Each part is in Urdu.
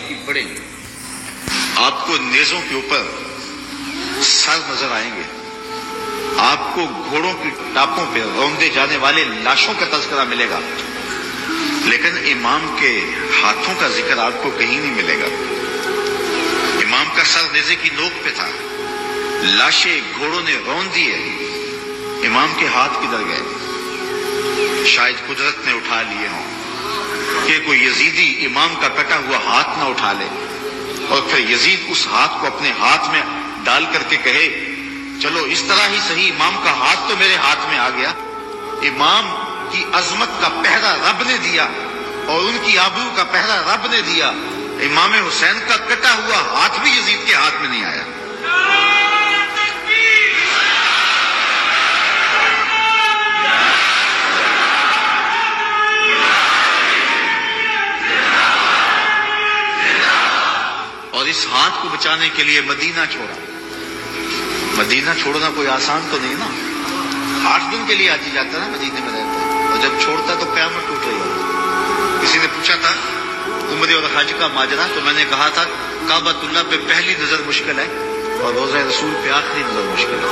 کی بڑھے گی. آپ کو نیزوں کے اوپر سر نظر آئیں گے, آپ کو گھوڑوں کی ٹاپوں پہ روندے جانے والے لاشوں کا تذکرہ ملے گا, لیکن امام کے ہاتھوں کا ذکر آپ کو کہیں نہیں ملے گا. امام کا سر نیزے کی نوک پہ تھا, لاشیں گھوڑوں نے رون دیے, امام کے ہاتھ کدھر گئے؟ شاید قدرت نے اٹھا لیے ہوں کہ کوئی یزیدی امام کا کٹا ہوا ہاتھ نہ اٹھا لے اور پھر یزید اس ہاتھ کو اپنے ہاتھ میں ڈال کر کے کہے چلو اس طرح ہی صحیح, امام کا ہاتھ تو میرے ہاتھ میں آ گیا. امام کی عظمت کا پہرا رب نے دیا اور ان کی آبرو کا پہرا رب نے دیا. امام حسین کا کٹا ہوا ہاتھ بھی یزید کے ہاتھ میں نہیں آیا. اور اس ہاتھ کو بچانے کے لیے مدینہ چھوڑا. مدینہ چھوڑنا کوئی آسان تو نہیں نا, 8 دن کے لیے آج ہی جاتا نا, مدینے میں رہتا, اور جب چھوڑتا تو قیامت ٹوٹ رہی ہوتی. کسی نے پوچھا تھا عمرے اور حج کا ماجرا, تو میں نے کہا تھا کعبۃ اللہ پہ پہلی نظر مشکل ہے اور روضہ رسول پہ آخری نظر مشکل ہے.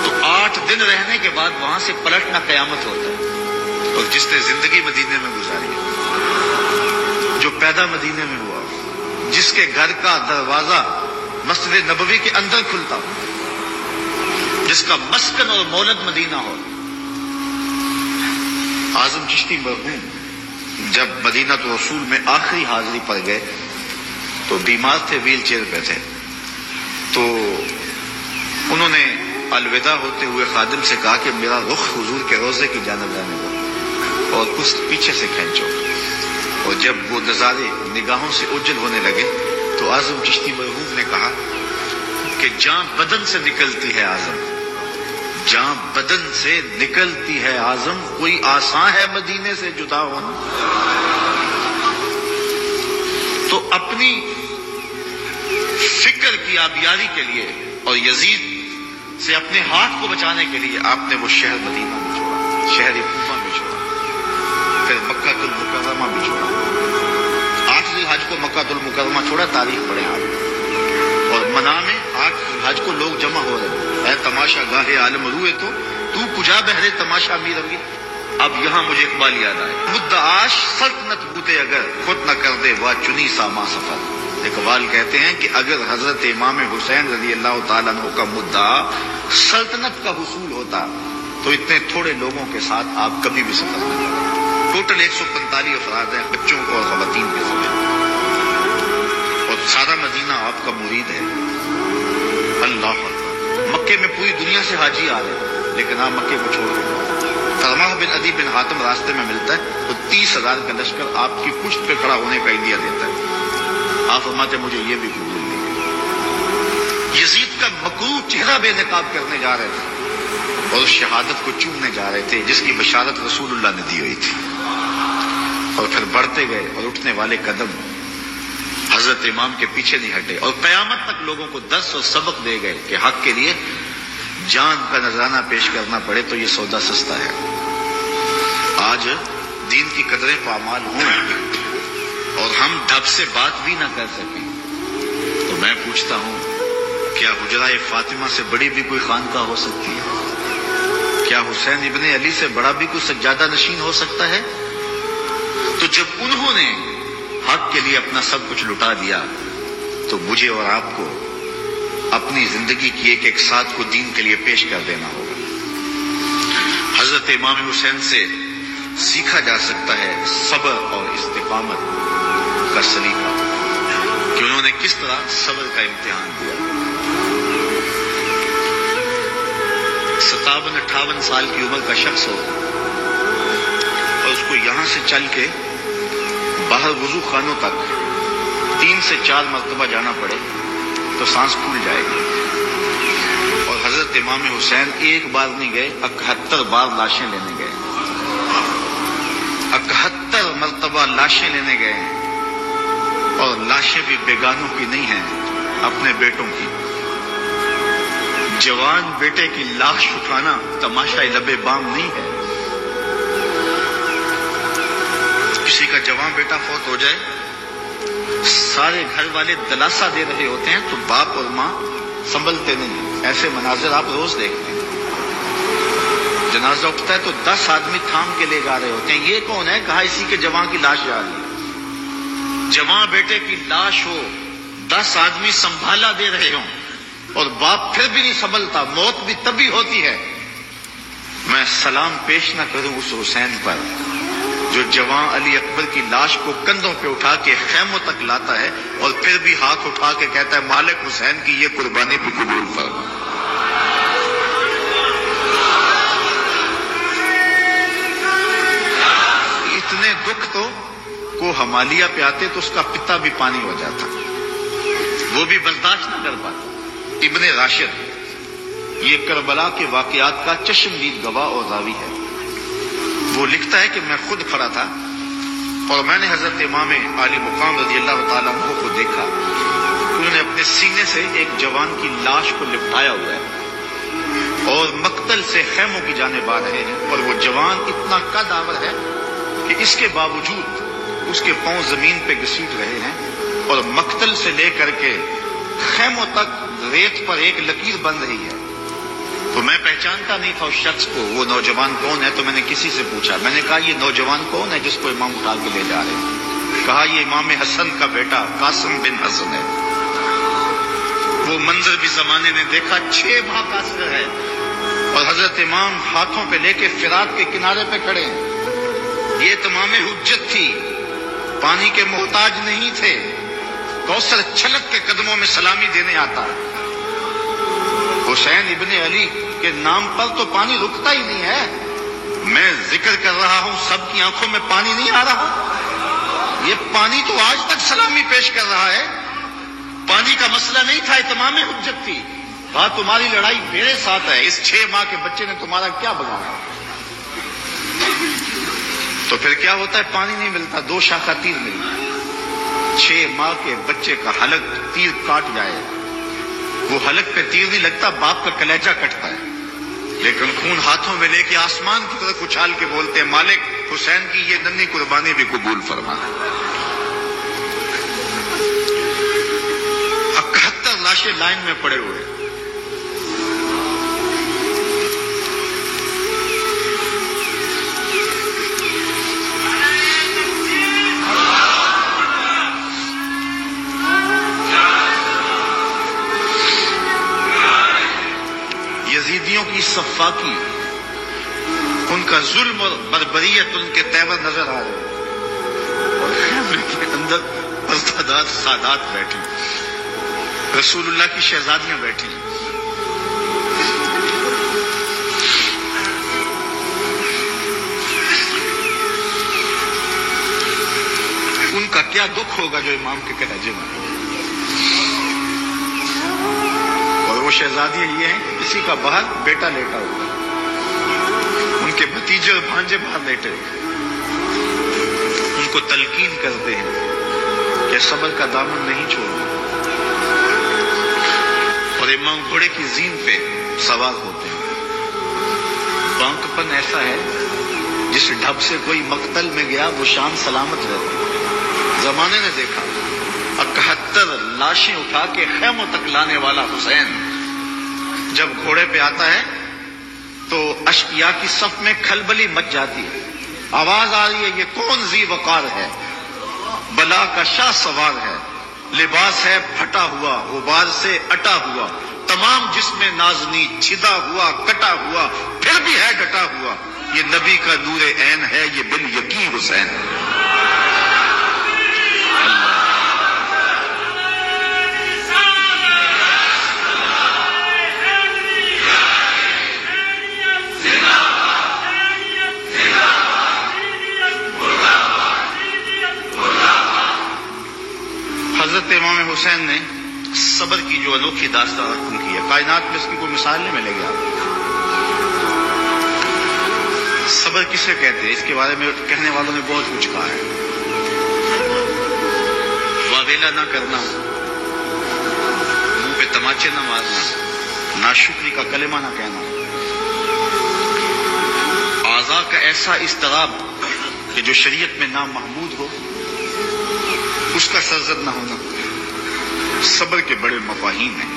تو 8 دن رہنے کے بعد وہاں سے پلٹنا قیامت ہوتا ہے. اور جس نے زندگی مدینے میں گزاری, جو پیدا مدینے میں ہوا, جس کے گھر کا دروازہ مسجد نبوی کے اندر کھلتا ہو, جس کا مسکن اور مولد مدینہ ہو. اعظم چشتی مرحوم جب مدینہ تو رسول میں آخری حاضری پر گئے تو بیمار تھے, ویل چیئر پہ تھے, تو انہوں نے الوداع ہوتے ہوئے خادم سے کہا کہ میرا رخ حضور کے روضے کی جانب جانے دو اور کچھ پیچھے سے کھینچو. اور جب وہ نظارے نگاہوں سے اجل ہونے لگے تو اعظم چشتی مرحوم نے کہا کہ جان بدن سے نکلتی ہے اعظم, جان بدن سے نکلتی ہے اعظم, کوئی آسان ہے مدینے سے جدا ہونا. تو اپنی فکر کی آبیاری کے لیے اور یزید سے اپنے ہاتھ کو بچانے کے لیے آپ نے وہ شہر مدینہ بھی چھوڑا, شہر کوفہ بھی چھوڑا, پھر مکہ المکرمہ بھی چھوڑا. 8 ذی الحج کو مکہ المکرمہ چھوڑا, تاریخ پڑھیں آپ, اور منا میں 8 ذی الحج کو لوگ جمع ہو رہے, اے تماشا گاہے عالم روئے تو کجا بہرے تماشا می روی. اب یہاں مجھے اقبال یاد آئے, مدعاش سلطنت بوتے اگر خود نہ کر دے وا چنی ساما سفر. اقبال کہتے ہیں کہ اگر حضرت امام حسین رضی اللہ تعالیٰ عنہ کا مدعا سلطنت کا حصول ہوتا تو اتنے تھوڑے لوگوں کے ساتھ آپ کبھی بھی سفر نہ کرتے. ٹوٹل 145 افراد ہیں, بچوں کو اور خواتین کے ساتھ, اور سارا مدینہ آپ کا مرید ہے. اللہ اکبر. مکے میں پوری دنیا سے حاجی آ رہے ہیں, لیکن آپ مکے کو چھوڑ کر فرماح بن عدی بن حاتم راستے میں ملتا ہے تو 30,000 کا لشکر آپ کی پشت پہ کھڑا ہونے کا ایڈیا دیتا ہے. آپ فرماتے مجھے یہ بھی قبول نہیں. یزید کا مکروہ چہرہ بے نقاب کرنے جا رہے تھے اور اس شہادت کو چومنے جا رہے تھے جس کی بشارت رسول اللہ نے دی ہوئی تھی. اور پھر بڑھتے گئے اور اٹھنے والے قدم حضرت امام کے پیچھے نہیں ہٹے, اور قیامت تک لوگوں کو درس اور سبق دے گئے کہ حق کے لیے جان کا نذرانہ پیش کرنا پڑے تو یہ سودا سستا ہے. آج دین کی قدریں پامال ہوں اور ہم ڈھب سے بات بھی نہ کر سکیں تو میں پوچھتا ہوں کیا حجرہ فاطمہ سے بڑی بھی کوئی خانقاہ ہو سکتی ہے؟ کیا حسین ابن علی سے بڑا بھی کوئی سجادہ نشین ہو سکتا ہے؟ تو جب انہوں نے حق کے لیے اپنا سب کچھ لٹا دیا تو مجھے اور آپ کو اپنی زندگی کی ایک ایک ساتھ کو دین کے لیے پیش کر دینا ہوگا. حضرت امام حسین سے سیکھا جا سکتا ہے صبر اور استقامت کا سلیقہ کہ انہوں نے کس طرح صبر کا امتحان دیا. 57-58 سال کی عمر کا شخص ہو اور اس کو یہاں سے چل کے باہر وضو خانوں تک 3 سے 4 مرتبہ جانا پڑے تو سانس پھول جائے گی. اور حضرت امام حسین ایک بار نہیں گئے, 71 بار لاشیں لینے گئے, 71 مرتبہ لاشیں لینے گئے ہیں. اور لاشیں بھی بیگانوں کی نہیں ہیں, اپنے بیٹوں کی. جوان بیٹے کی لاش اٹھانا تماشا لبے بام نہیں ہے. کسی کا جوان بیٹا فوت ہو جائے سارے گھر والے دلاسا دے رہے ہوتے ہیں تو باپ اور ماں سنبھلتے نہیں. ایسے مناظر آپ روز دیکھتے ہیں. جنازہ اٹھتا ہے تو 10 آدمی تھام کے لے جا رہے ہوتے ہیں. یہ کون ہے؟ کہا اسی کے جوان کی لاش جا رہی ہے. جوان بیٹے کی لاش ہو, 10 آدمی سنبھالا دے رہے ہوں اور باپ پھر بھی نہیں سنبھلتا. موت بھی تبھی ہوتی ہے. میں سلام پیش نہ کروں اس حسین پر جو جوان علی اکبر کی لاش کو کندھوں پہ اٹھا کے خیموں تک لاتا ہے اور پھر بھی ہاتھ اٹھا کے کہتا ہے مالک حسین کی یہ قربانی بھی قبول فرما. اتنے دکھ تو کو ہمالیہ پہ آتے تو اس کا پتا بھی پانی ہو جاتا, وہ بھی برداشت نہ کر پاتا. ابن راشد یہ کربلا کے واقعات کا چشمدید گواہ اور راوی ہے. وہ لکھتا ہے کہ میں خود کھڑا تھا اور میں نے حضرت امام عالی مقام رضی اللہ تعالیٰ عنہ کو دیکھا. انہوں نے اپنے سینے سے ایک جوان کی لاش کو لپٹایا ہوا ہے اور مقتل سے خیموں کی جانب آ رہے ہیں, اور وہ جوان اتنا قد آور ہے کہ اس کے باوجود اس کے پاؤں زمین پہ گھسیٹ رہے ہیں اور مقتل سے لے کر کے خیموں تک ریت پر ایک لکیر بن رہی ہے. تو میں پہچانتا نہیں تھا اس شخص کو, وہ نوجوان کون ہے. تو میں نے کسی سے پوچھا, میں نے کہا یہ نوجوان کون ہے جس کو امام اٹھا کے لے جا رہے ہیں؟ کہا یہ امام حسن کا بیٹا قاسم بن حسن ہے. وہ منظر بھی زمانے نے دیکھا, 6 ماہ کا عرصہ ہے اور حضرت امام ہاتھوں پہ لے کے فرات کے کنارے پہ کھڑے ہیں. یہ تمام حجت تھی, پانی کے محتاج نہیں تھے. کوثر چھلک کے قدموں میں سلامی دینے آتا. حسین ابن علی کے نام پر تو پانی رکتا ہی نہیں ہے. میں ذکر کر رہا ہوں, سب کی آنکھوں میں پانی نہیں آ رہا. یہ پانی تو آج تک سلامی پیش کر رہا ہے. پانی کا مسئلہ نہیں تھا, تمام حجت تھی. کہا تمہاری لڑائی میرے ساتھ ہے, اس 6 ماہ کے بچے نے تمہارا کیا بگاڑا. تو پھر کیا ہوتا ہے؟ پانی نہیں ملتا, 2 شاخہ تیر ملتا ہے. 6 ماہ کے بچے کا حلق تیر کاٹ جائے, وہ حلق پہ تیر نہیں لگتا, باپ کا کلیجہ کٹتا ہے. لیکن خون ہاتھوں میں لے کے آسمان کی طرف اچھال کے بولتے ہیں مالک حسین کی یہ ننھی قربانی بھی قبول فرما. 71 لاشیں لائن میں پڑے ہوئے. یزیدیوں کی صفاقی, ان کا ظلم اور بربریت ان کے تیور نظر آ رہے ہیں. اور خیمے کے اندر پرتادات سادات بیٹھی, رسول اللہ کی شہزادیاں بیٹھی. ان کا کیا دکھ ہوگا جو امام کے کلیجے میں. اور وہ شہزادیاں یہ ہیں کہ کسی کا باہر بیٹا لیٹا ہوا, ان کے بھتیجے اور بھانجے باہر لیٹے, ان کو تلقین کرتے ہیں کہ صبر کا دامن نہیں چھوڑنا. اور امام گھوڑے کی زین پہ سوار ہوتے ہیں. بانکپن ایسا ہے جس ڈھب سے کوئی مقتل میں گیا وہ شان سلامت رہتی. زمانے نے دیکھا 71 لاشیں اٹھا کے خیموں تک لانے والا حسین جب گھوڑے پہ آتا ہے تو اشقیاء کی صف میں کھلبلی مچ جاتی ہے. آواز آ رہی ہے یہ کون ذی وقار ہے, بلا کا شاہ سوار ہے, لباس ہے پھٹا ہوا غبار سے اٹا ہوا, تمام جسم نازنی چھدا ہوا کٹا ہوا پھر بھی ہے ڈٹا ہوا, یہ نبی کا نور عین ہے یہ بال یقین حسین. حضرت امام حسین نے صبر کی جو انوکھی داستان رقم کی ہے, کائنات میں اس کی کوئی مثال نہیں ملے گی آپ. صبر کسے کہتے ہیں اس کے بارے میں کہنے والوں نے بہت کچھ کہا ہے. واویلا نہ کرنا, منہ پہ تماچے نہ مارنا, ناشکری کا کلمہ نہ کہنا, اعضاء کا ایسا اضطراب کہ جو شریعت میں نامحمود ہو اس کا سرزد نہ ہونا. صبر کے بڑے مفاہیم ہیں،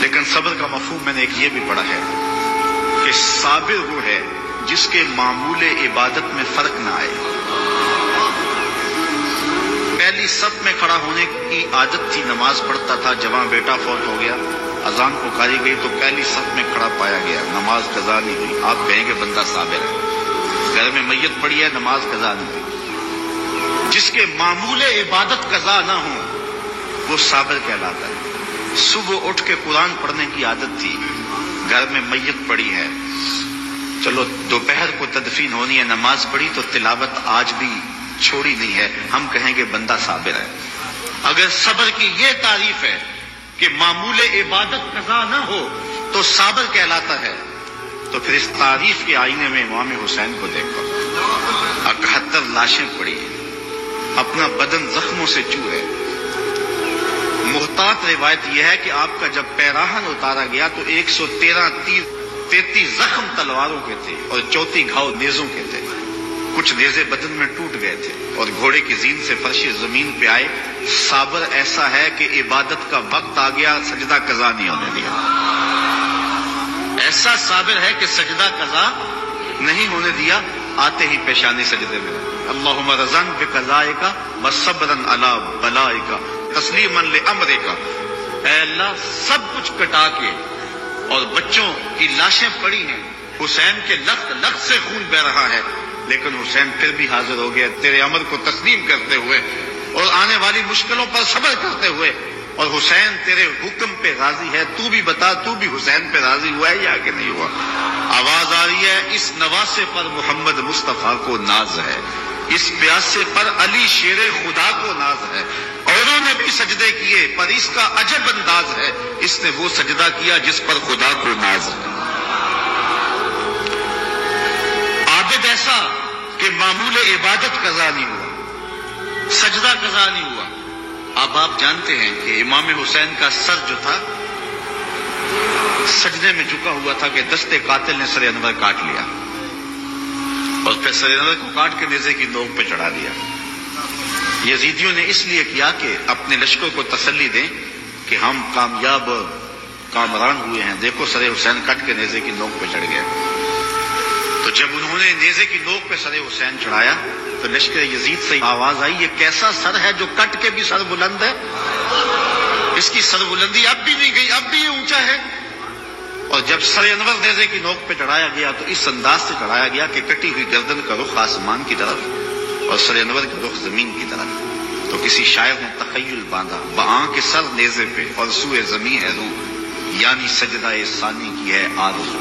لیکن صبر کا مفہوم میں نے ایک یہ بھی پڑھا ہے کہ صابر وہ ہے جس کے معمول عبادت میں فرق نہ آئے. پہلی صف میں کھڑا ہونے کی عادت تھی، نماز پڑھتا تھا، جوان بیٹا فوت ہو گیا، اذان پکاری گئی تو پہلی صف میں کھڑا پایا گیا، نماز قضا نہیں ہوئی. آپ کہیں گے بندہ صابر ہے. گھر میں میت پڑی ہے، نماز قضا نہیں ہوئی. جس کے معمول عبادت قضا نہ ہو وہ صابر کہلاتا ہے. صبح اٹھ کے قرآن پڑھنے کی عادت تھی، گھر میں میت پڑی ہے، چلو دوپہر کو تدفین ہونی ہے، نماز پڑھی تو تلاوت آج بھی چھوڑی نہیں ہے، ہم کہیں گے بندہ صابر ہے. اگر صبر کی یہ تعریف ہے کہ معمول عبادت قضا نہ ہو تو صابر کہلاتا ہے، تو پھر اس تعریف کے آئینے میں امام حسین کو دیکھو. 71 لاشیں پڑی ہیں، اپنا بدن زخموں سے چور ہے. محتاط روایت یہ ہے کہ آپ کا جب پیراہن اتارا گیا تو 133 زخم تلواروں کے تھے اور 34 گھاؤ نیزوں کے تھے. کچھ نیزے بدن میں ٹوٹ گئے تھے اور گھوڑے کی زین سے فرش زمین پہ آئے. صابر ایسا ہے کہ عبادت کا وقت آ گیا، سجدہ قضا نہیں ہونے دیا. ایسا صابر ہے کہ سجدہ قضا نہیں ہونے دیا، آتے ہی پیشانی سجدے میں. اللہم رضن بقضائک وصبرن علی بلائک تسلیما لامرک. اے اللہ، سب کچھ کٹا کے اور بچوں کی لاشیں پڑی ہیں، حسین کے لخت سے خون بہ رہا ہے، لیکن حسین پھر بھی حاضر ہو گیا تیرے امر کو تسلیم کرتے ہوئے اور آنے والی مشکلوں پر صبر کرتے ہوئے. اور حسین تیرے حکم پہ راضی ہے، تو بھی بتا، تو بھی حسین پہ راضی ہوا ہے یا کہ نہیں ہوا؟ آواز آ رہی ہے، اس نواسے پر محمد مصطفیٰ کو ناز ہے، اس پیاسے پر علی شیر خدا کو ناز ہے. اوروں نے بھی سجدے کیے پر اس کا عجب انداز ہے، اس نے وہ سجدہ کیا جس پر خدا کو ناز ہے. عابد ایسا کہ معمول عبادت قضا نہیں ہوا، سجدہ قضا نہیں ہوا. اب آپ جانتے ہیں کہ امام حسین کا سر جو تھا سجدے میں جھکا ہوا تھا کہ دست قاتل نے سر انور کاٹ لیا اور پھر سر انور کو کاٹ کے نیزے کی نوک پہ چڑھا دیا. یزیدیوں نے اس لیے کیا کہ اپنے لشکر کو تسلی دیں کہ ہم کامیاب کامران ہوئے ہیں، دیکھو سر حسین کٹ کے نیزے کی نوک پہ چڑھ گیا. تو جب انہوں نے نیزے کی نوک پہ سر حسین چڑھایا تو لشکر یزید سے آواز آئی، یہ کیسا سر ہے جو کٹ کے بھی سر بلند ہے؟ اس کی سر بلندی اب بھی نہیں گئی، اب بھی یہ اونچا ہے. اور جب سر انور نیزے کی نوک پہ چڑھایا گیا تو اس انداز سے چڑھایا گیا کہ کٹی ہوئی گردن کا رخ آسمان کی طرف اور سر انور کا رخ زمین کی طرف. تو کسی شاعر نے تخیل باندھا، بآں کے سر نیزے پہ اور سوئے زمین ہے روح، یعنی سجدہ ثانی کی ہے آرزو.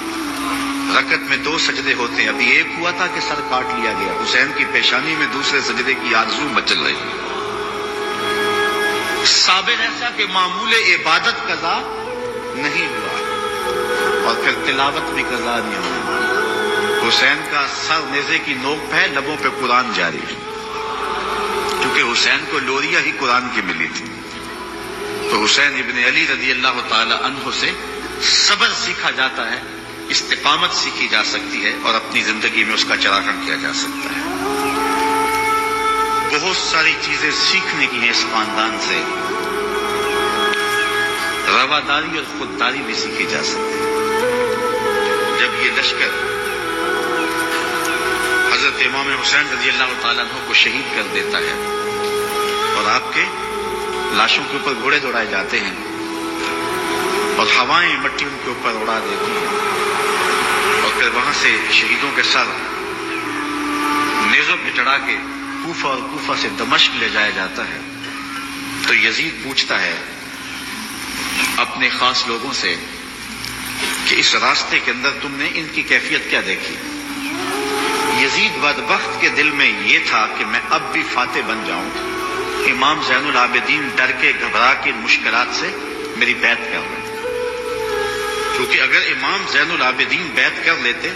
رکعت میں 2 سجدے ہوتے ہیں، ابھی ایک ہوا تھا کہ سر کاٹ لیا گیا. حسین کی پیشانی میں دوسرے سجدے کی آرزو مچل رہی. صابر ایسا کہ معمول عبادت قضا نہیں ہوا اور پھر تلاوت بھی قضا نہیں ہوئی. حسین کا سر نیزے کی نوک پہ ہے، لبوں پہ قرآن جاری ہے، کیونکہ حسین کو لوریا ہی قرآن کی ملی تھی. تو حسین ابن علی رضی اللہ تعالی عنہ سے صبر سیکھا جاتا ہے، استقامت سیکھی جا سکتی ہے اور اپنی زندگی میں اس کا چراغاں کیا جا سکتا ہے. بہت ساری چیزیں سیکھنے کی ہیں اس خاندان سے. رواداری اور خودداری بھی سیکھی جا سکتی ہے. جب یہ لشکر حضرت امام حسین رضی اللہ تعالیٰ عنہ کو شہید کر دیتا ہے اور آپ کے لاشوں کے اوپر گھوڑے دوڑائے جاتے ہیں اور ہوائیں مٹی ان کے اوپر اڑا دیتی ہیں اور پھر وہاں سے شہیدوں کے سر نیزوں پہ چڑھا کے کوفہ اور کوفہ سے دمشق لے جایا جاتا ہے. تو یزید پوچھتا ہے اپنے خاص لوگوں سے کہ اس راستے کے اندر تم نے ان کی کیفیت کیا دیکھی؟ یزید بدبخت کے دل میں یہ تھا کہ میں اب بھی فاتح بن جاؤں، امام زین العابدین ڈر کے گھبرا کے مشکلات سے میری بیعت کر لیں. کیونکہ اگر امام زین العابدین بیعت کر لیتے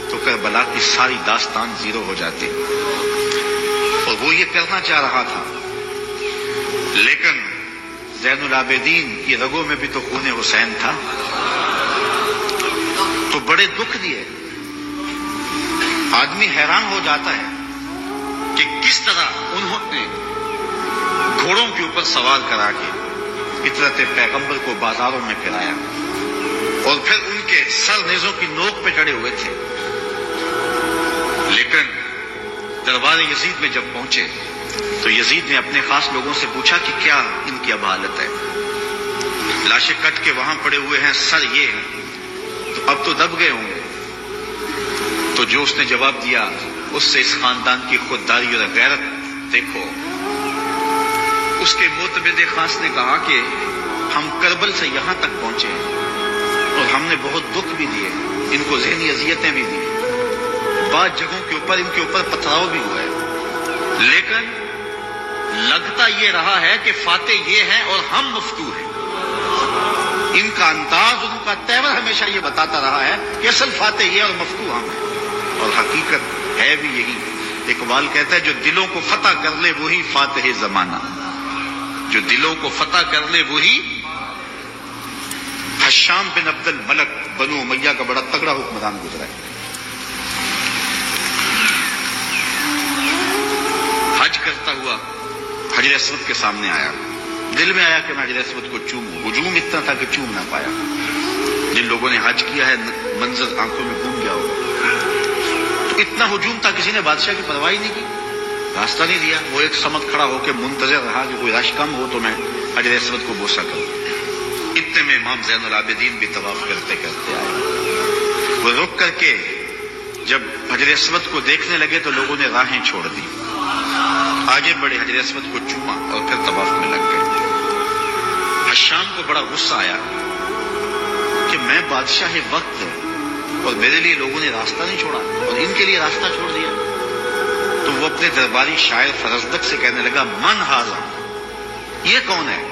تو کربلا کی ساری داستان زیرو ہو جاتی. اور وہ یہ کرنا چاہ رہا تھا، لیکن زین العابدین کی رگوں میں بھی تو خون حسین تھا. تو بڑے دکھ دیے. آدمی حیران ہو جاتا ہے کہ کس طرح انہوں نے گھوڑوں کے اوپر سوار کرا کے فطرت پیغمبر کو بازاروں میں پھرایا اور پھر ان کے سر نیزوں کی نوک پہ چڑھے ہوئے تھے. لیکن دربار یزید میں جب پہنچے تو یزید نے اپنے خاص لوگوں سے پوچھا کہ کیا ان کی اب حالت ہے؟ لاشیں کٹ کے وہاں پڑے ہوئے ہیں, سر یہ ہیں, تو اب تو دب گئے ہوں گے. تو جو اس نے جواب دیا اس سے اس خاندان کی خودداری اور غیرت دیکھو. اس کے معتمد خاص نے کہا کہ ہم کربل سے یہاں تک پہنچے ہیں اور ہم نے بہت دکھ بھی دیے, ان کو ذہنی اذیتیں بھی دی, بعض جگہوں کے اوپر ان کے اوپر پتھراؤ بھی ہوا ہے, لیکن لگتا یہ رہا ہے کہ فاتح یہ ہیں اور ہم مفتو ہیں. ان کا انداز, ان کا تیور ہمیشہ یہ بتاتا رہا ہے کہ اصل فاتح یہ اور مفتو ہم ہیں, اور حقیقت ہے بھی یہی. اقبال کہتا ہے جو دلوں کو فتح کر لے وہی فاتح زمانہ, جو دلوں کو فتح کر لے وہی. حشام بن عبد الملک بنو امیہ کا بڑا تگڑا حکمران گزرا ہے. حج کرتا ہوا حجر اسود کے سامنے آیا, دل میں آیا کہ میں حجر اسود کو چوموں. ہجوم اتنا تھا کہ چوم نہ پایا. جن لوگوں نے حج کیا ہے منظر آنکھوں میں گھوم گیا ہوگا. تو اتنا ہجوم تھا کسی نے بادشاہ کی پرواہ نہیں کی, راستہ نہیں دیا. وہ ایک سمت کھڑا ہو کے منتظر رہا کہ کوئی رش کم ہو تو میں حجر اسود کو بوسہ کروں. اتنے میں امام زین العابدین بھی طواف کرتے کرتے آئے. وہ رک کر کے جب حجر اسود کو دیکھنے لگے تو لوگوں نے راہیں چھوڑ دی, آگے بڑھے, حجر اسود کو چوما اور پھر طواف میں لگ گئے. حشام کو بڑا غصہ آیا کہ میں بادشاہ وقت اور میرے لیے لوگوں نے راستہ نہیں چھوڑا اور ان کے لیے راستہ چھوڑ دیا. تو وہ اپنے درباری شاعر فرزدق سے کہنے لگا من ہاذا, یہ کون ہے؟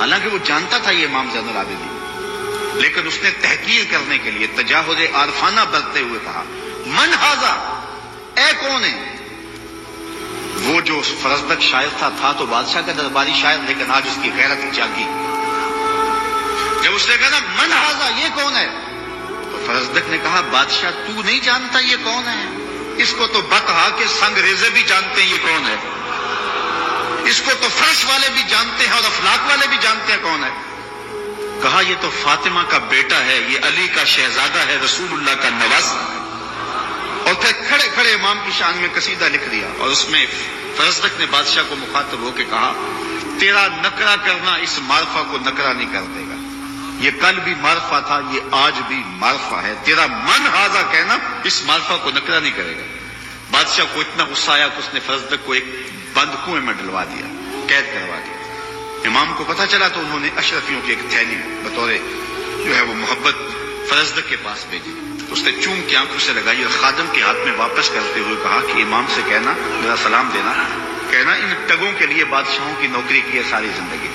حالانکہ وہ جانتا تھا یہ امام زین العابدین, لیکن اس نے تحقیر کرنے کے لیے تجاہل عارفانہ برتتے ہوئے کہا من ہاذا, اے کون ہے؟ وہ جو فرزدق شاعر تھا تو بادشاہ کا درباری شاعر, لیکن آج اس کی غیرت جاگی. جب اس نے کہا من ہاذا, یہ کون ہے؟ تو فرزدق نے کہا بادشاہ تو نہیں جانتا یہ کون ہے؟ اس کو تو بقہا کے سنگ ریزے بھی جانتے ہیں یہ کون ہے, اس کو تو فرش والے بھی جانتے ہیں اور افلاک والے بھی جانتے ہیں کون ہے. کہا یہ تو فاطمہ کا بیٹا ہے, یہ علی کا شہزادہ ہے, رسول اللہ کا نواسہ. اور پھر کھڑے کھڑے امام کی شان میں قصیدہ لکھ دیا, اور اس میں فرزدق نے بادشاہ کو مخاطب ہو کے کہا تیرا نکرہ کرنا اس معرفہ کو نکرہ نہیں کر دے گا. یہ کل بھی معرفہ تھا, یہ آج بھی معرفہ ہے. تیرا من ہاذا کہنا اس معرفہ کو نکرہ نہیں کرے گا. بادشاہ کو اتنا غصہ آیا کہ اس نے فرزدق کو ایک بند کنویں میں ڈلوا دیا, قید کروا دیا. امام کو پتہ چلا تو انہوں نے اشرفیوں کی ایک تھیلی بطور جو ہے وہ محبت فرزدق کے پاس بھیجی. اس نے چوم کی آنکھوں سے لگائی اور خادم کے ہاتھ میں واپس کرتے ہوئے کہا کہ امام سے کہنا, میرا سلام دینا, کہنا ان ٹگوں کے لیے بادشاہوں کی نوکری کی ہے ساری زندگی,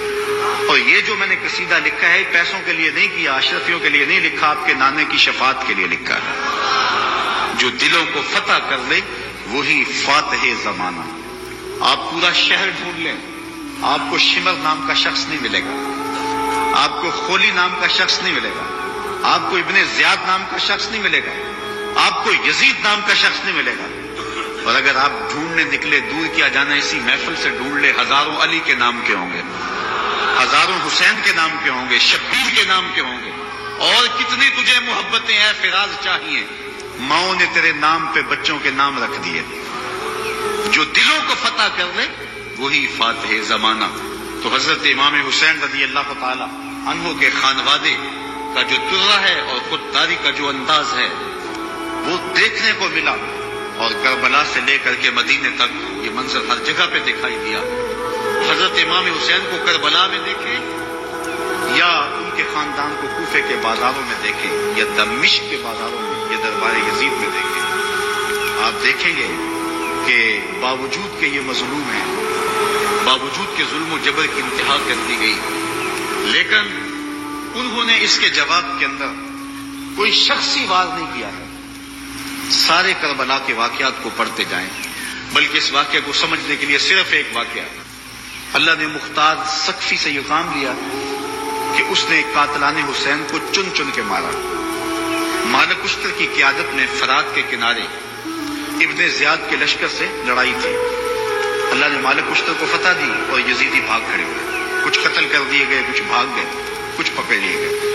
اور یہ جو میں نے قصیدہ لکھا ہے پیسوں کے لیے نہیں کیا, اشرفیوں کے لیے نہیں لکھا, آپ کے نانے کی شفاعت کے لیے لکھا ہے. جو دلوں کو فتح کر لے وہی فاتح زمانہ. آپ پورا شہر ڈھونڈ لیں, آپ کو شمر نام کا شخص نہیں ملے گا, آپ کو خولی نام کا شخص نہیں ملے گا, آپ کو ابن زیاد نام کا شخص نہیں ملے گا, آپ کو یزید نام کا شخص نہیں ملے گا. اور اگر آپ ڈھونڈنے نکلے, دور کیا جانا اسی محفل سے ڈھونڈ لے, ہزاروں علی کے نام کے ہوں گے, ہزاروں حسین کے نام کے ہوں گے, شبیر کے نام کے ہوں گے, اور کتنی تجھے محبتیں اے فراز چاہیے, ماؤں نے تیرے نام پہ بچوں کے نام رکھ دیے. جو دلوں کو فتح کر لے وہی فاتح زمانہ. تو حضرت امام حسین رضی اللہ تعالی عنہ کے خانوادے کا جو ترہ ہے اور خودداری کا جو انداز ہے وہ دیکھنے کو ملا, اور کربلا سے لے کر کے مدینے تک یہ منظر ہر جگہ پہ دکھائی دیا. حضرت امام حسین کو کربلا میں دیکھیں یا ان کے خاندان کو کوفے کے بازاروں میں دیکھیں یا دمشق کے بازاروں میں یا دربار یزید میں دیکھیں, آپ دیکھیں گے کہ باوجود کہ یہ مظلوم ہیں, باوجود کہ ظلم و جبر کی انتہا کر دی گئی, لیکن انہوں نے اس کے جواب کے اندر کوئی شخصی وار نہیں کیا ہے. سارے کربلا کے واقعات کو پڑھتے جائیں, بلکہ اس واقعے کو سمجھنے کے لیے صرف ایک واقعہ, اللہ نے مختار سقفی سے یہ کام لیا کہ اس نے قاتلان حسین کو چن چن کے مارا. مالک اشتر کی قیادت میں فرات کے کنارے ابن زیاد کے لشکر سے لڑائی تھی. اللہ نے مالک اشتر کو فتح دی اور یزیدی بھاگ کھڑے ہوئے، کچھ قتل کر دیے گئے، کچھ بھاگ گئے، کچھ پکڑ لیے گئے۔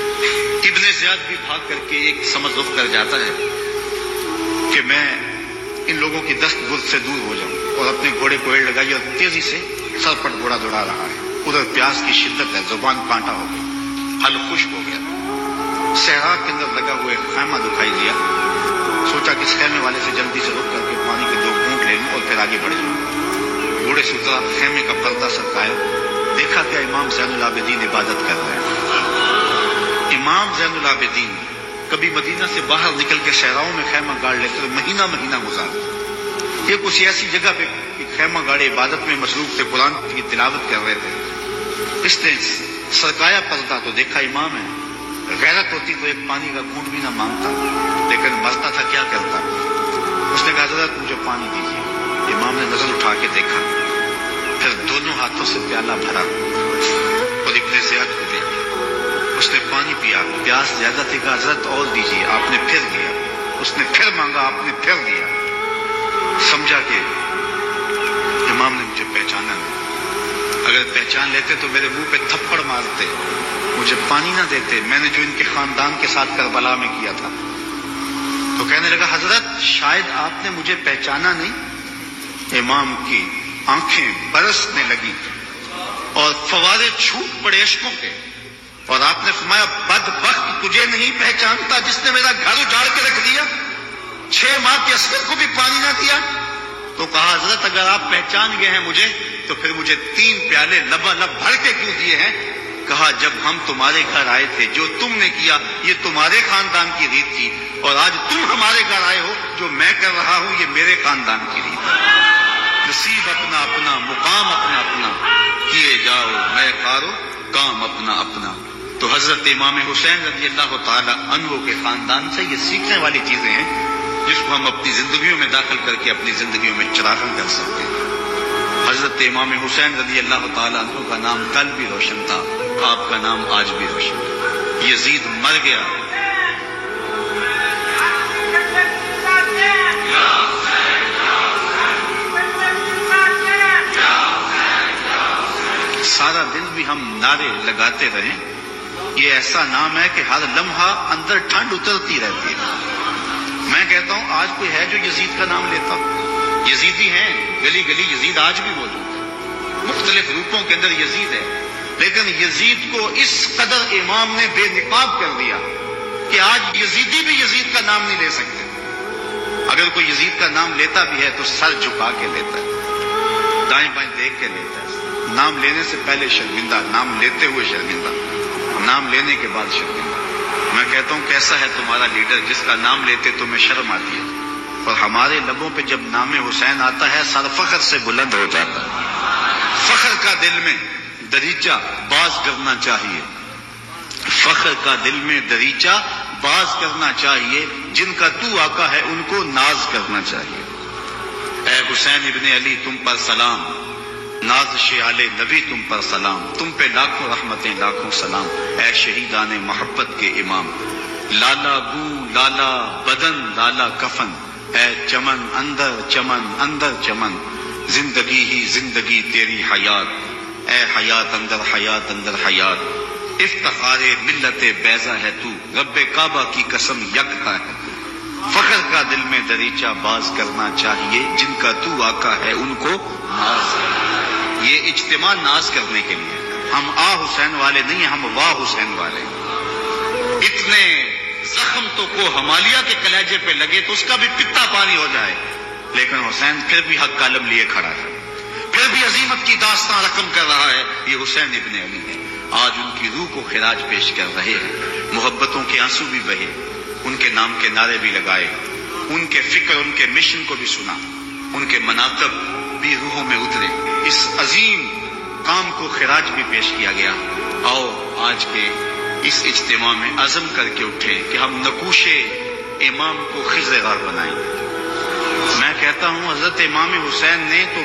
ابن زیاد بھی بھاگ کر کے ایک سمجھ رخ کر جاتا ہے کہ میں ان لوگوں کی دست برد سے دور ہو جاؤں، اور اپنے گھوڑے کو ایڑ لگائی اور تیزی سے سر پر گھوڑا دوڑا رہا ہے۔ ادھر پیاس کی شدت ہے، زبان کانٹا ہو گئی، حلق خشک ہو گیا۔ صحرا کے اندر لگا ہوا ایک خیمہ دکھائی دیا، سوچا کہ اس خیمے والے سے جلدی سے رک کر کے پانی کے 2 گھونٹ لے لوں اور پھر آگے بڑھ جاؤں۔ گھوڑے سے اترا، خیمے کا پردہ سرکایا، دیکھا کہ امام زین العابدین عبادت کر رہے ہیں۔ امام زین العابدین کبھی مدینہ سے باہر نکل کے صحراؤں میں خیمہ گاڑ لیتے تو مہینہ مہینہ گزارتے۔ یہ کچھ ایسی جگہ پہ خیمہ گاڑے عبادت میں مصروف تھے، قرآن کی تلاوت کر رہے تھے۔ اس نے سرکایا پردہ تو دیکھا امام ہے۔ غیرت ہوتی تو ایک پانی کا گھونٹ بھی نہ مانگتا، لیکن مرتا تھا کیا کرتا۔ اس نے کہا حضرت مجھے پانی دیجیے۔ امام نے نظر اٹھا کے دیکھا، پھر دونوں ہاتھوں سے پیالہ بھرا اور ابن زیاد کو دیا۔ اس نے پانی پیا، پیاس زیادہ تھی، کہا حضرت اور دیجیے۔ آپ نے پھر دیا، اس نے پھر مانگا، آپ نے پھر دیا۔ سمجھا کہ امام نے مجھے پہچانا نہیں، اگر پہچان لیتے تو میرے منہ پہ تھپڑ مارتے، مجھے پانی نہ دیتے، میں نے جو ان کے خاندان کے ساتھ کربلا میں کیا تھا۔ تو کہنے لگا حضرت شاید آپ نے مجھے پہچانا نہیں۔ امام کی آنکھیں برسنے لگی اور فوارے چھوٹ پڑے اشکوں کے، اور آپ نے فرمایا بدبخت تجھے نہیں پہچانتا جس نے میرا گھر اجاڑ کے رکھ دیا، 6 ماہ کے عسکر کو بھی پانی نہ دیا۔ تو کہا حضرت اگر آپ پہچان گئے ہیں مجھے تو پھر مجھے 3 پیالے لبالب بھر کے کیوں دیے ہیں؟ کہا جب ہم تمہارے گھر آئے تھے جو تم نے کیا یہ تمہارے خاندان کی ریت تھی، اور آج تم ہمارے گھر آئے ہو جو میں کر رہا ہوں یہ میرے خاندان کی ریت ہے۔ نصیب اپنا اپنا، مقام اپنا اپنا، کیے جاؤ میں کارو کام اپنا اپنا۔ تو حضرت امام حسین رضی اللہ تعالی عنہ کے خاندان سے یہ سیکھنے والی چیزیں ہیں جس کو ہم اپنی زندگیوں میں داخل کر کے اپنی زندگیوں میں چراغاں کر سکتے ہیں۔ حضرت امام حسین رضی اللہ تعالی عنہ کا نام کل بھی روشن تھا، آپ کا نام آج بھی روشن ہے۔ یزید مر گیا، سارا دن بھی ہم نعرے لگاتے رہیں، یہ ایسا نام ہے کہ ہر لمحہ اندر ٹھنڈ اترتی رہتی ہے۔ میں کہتا ہوں آج کوئی ہے جو یزید کا نام لیتا؟ یزیدی ہیں، گلی گلی یزید آج بھی موجود ہے، مختلف روپوں کے اندر یزید ہے، لیکن یزید کو اس قدر امام نے بے نقاب کر دیا کہ آج یزیدی بھی یزید کا نام نہیں لے سکتے۔ اگر کوئی یزید کا نام لیتا بھی ہے تو سر جھکا کے لیتا ہے، دائیں بائیں دیکھ کے لیتا ہے، نام لینے سے پہلے شرمندہ، نام لیتے ہوئے شرمندہ، نام لینے کے بعد شرمندہ۔ میں کہتا ہوں کیسا ہے تمہارا لیڈر جس کا نام لیتے تمہیں شرم آتی ہے، اور ہمارے لبوں پہ جب نام حسین آتا ہے سر فخر سے بلند ہو جاتا ہے۔ فخر کا دل میں دریچہ باز کرنا چاہیے، فخر کا دل میں دریچہ باز کرنا چاہیے، جن کا تو آقا ہے ان کو ناز کرنا چاہیے۔ اے حسین ابن علی تم پر سلام، نازش آل نبی تم پر سلام، تم پہ لاکھوں رحمتیں لاکھوں سلام، اے شہیدان محبت کے امام۔ لالا بو لالا بدن لالا کفن، اے چمن اندر چمن، زندگی ہی زندگی تیری حیات، اے حیات اندر حیات، افتخار ملت بیضا ہے تو، رب کعبہ کی قسم یکتا ہے تو۔ فخر کا دل میں دریچہ باز کرنا چاہیے، جن کا تو آقا ہے ان کو ناز۔ یہ اجتماع ناز کرنے کے لیے، ہم آ حسین والے نہیں ہیں، ہم واہ حسین والے ہیں۔ اتنے زخم تو کو ہمالیہ کے کلیجے پہ لگے تو اس کا بھی پتا پانی ہو جائے، لیکن حسین پھر بھی حق کالم لیے کھڑا ہے، پھر بھی عظیمت کی داستان رقم کر رہا ہے۔ یہ حسین ابن علی ہے، آج ان کی روح کو خراج پیش کر رہے ہیں، محبتوں کے آنسو بھی بہے، ان کے نام کے نعرے بھی لگائے، ان کے فکر ان کے مشن کو بھی سنا، ان کے مناقب بھی روحوں میں اترے، اس عظیم کام کو خراج بھی پیش کیا گیا۔ آؤ آج کے اس اجتماع میں عزم کر کے اٹھے کہ ہم نقوش امام کو خضر بنائیں۔ میں کہتا ہوں حضرت امام حسین نے تو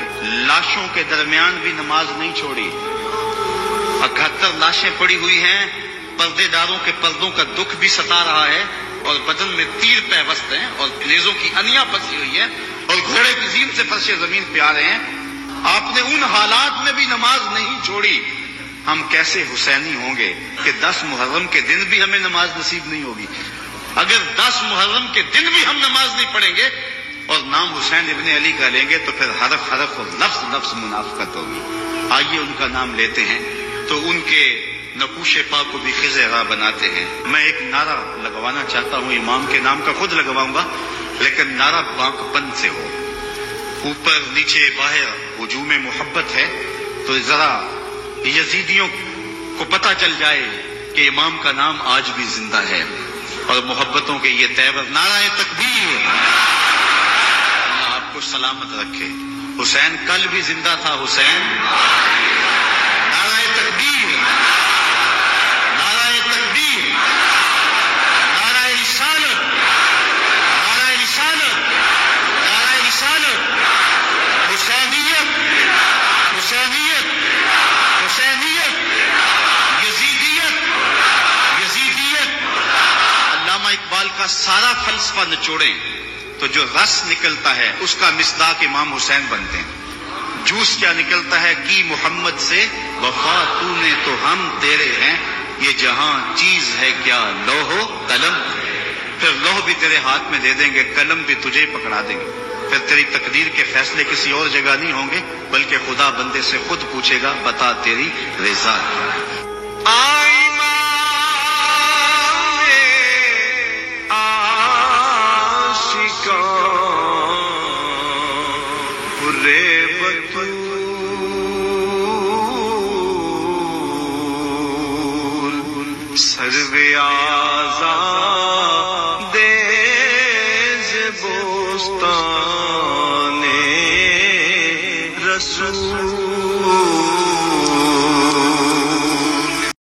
لاشوں کے درمیان بھی نماز نہیں چھوڑی، 71 لاشیں پڑی ہوئی ہیں، پردے داروں کے پردوں کا دکھ بھی ستا رہا ہے، اور بدن میں تیر پیوست ہیں، اور نیزوں کی انیاں پھنسی ہوئی ہیں، اور گھوڑے کی زین سے فرش زمین پہ آ رہے ہیں، آپ نے ان حالات میں بھی نماز نہیں چھوڑی. ہم کیسے حسینی ہوں گے کہ 10 محرم کے دن بھی ہمیں نماز نصیب نہیں ہوگی؟ اگر 10 محرم کے دن بھی ہم نماز نہیں پڑھیں گے اور نام حسین ابن علی کا لیں گے تو پھر حرف حرف اور لفظ لفظ منافقت ہوگی. آئیے ان کا نام لیتے ہیں تو ان کے نقوش پا کو بھی خزِ راہ بناتے ہیں. میں ایک نعرہ لگوانا چاہتا ہوں، امام کے نام کا خود لگواؤں گا، لیکن نعرہ بانک پن سے ہو، اوپر نیچے باہر ہجوم محبت ہے، تو ذرا یزیدیوں کو پتہ چل جائے کہ امام کا نام آج بھی زندہ ہے اور محبتوں کے یہ تیور. نعرہ تکبیر. اللہ آپ کو سلامت رکھے. حسین کل بھی زندہ تھا. حسین. نعرہ تکبیر. نعرہ تکبیر. نعرہ رسالت. نعرہ رسالت. نعرہ رسالت. حسینیت. حسینیت. حسینیت. یزیدیت. یزیدیت. علامہ اقبال کا سارا فلسفہ نچوڑیں تو جو رس نکلتا ہے اس کا مصداق امام حسین بنتے ہیں. جوس کیا نکلتا ہے؟ کی محمد سے وفا تو نے تو ہم تیرے ہیں، یہ جہاں چیز ہے کیا لوح و قلم. پھر لوح بھی تیرے ہاتھ میں دے دیں گے، قلم بھی تجھے پکڑا دیں گے. پھر تیری تقدیر کے فیصلے کسی اور جگہ نہیں ہوں گے بلکہ خدا بندے سے خود پوچھے گا بتا تیری رضا. سرو آزاد